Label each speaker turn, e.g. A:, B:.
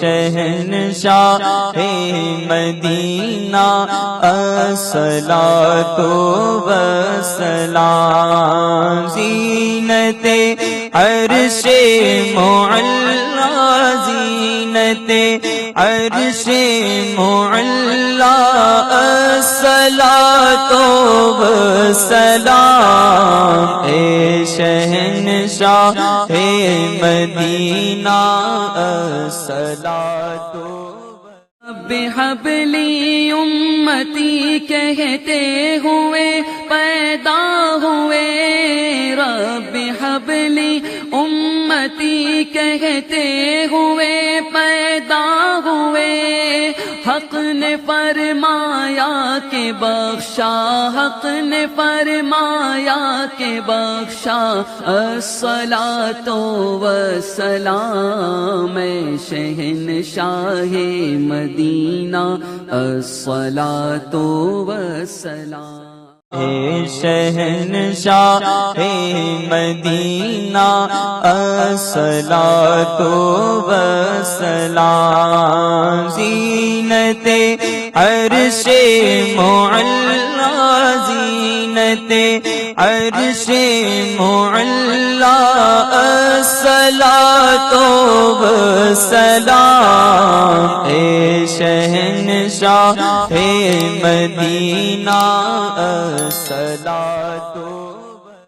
A: شہنشاہ مدینہ الصلاۃ والسلام زینت عرش معلا زینت عرش معلا الصلاۃ والسلام اے شہنشاہ مدینہ الصلاۃ
B: رب حب لی امتی کہتے ہوئے پیدا ہوئے، رب حب لی امتی کہتے ہوئے پیدا ہوئے، حق نے فرمایا کہ بخشا، حق نے فرمایا کہ بخشا، الصلاۃ والسلام اے شہنشاہ مدینہ الصلاۃ والسلام۔
A: اے شہنشاہ مدینہ الصلاۃ والسلام زینت عرش معلا زینت عرش معلا الصلاۃ والسلام اے شہنشاہ مدینہ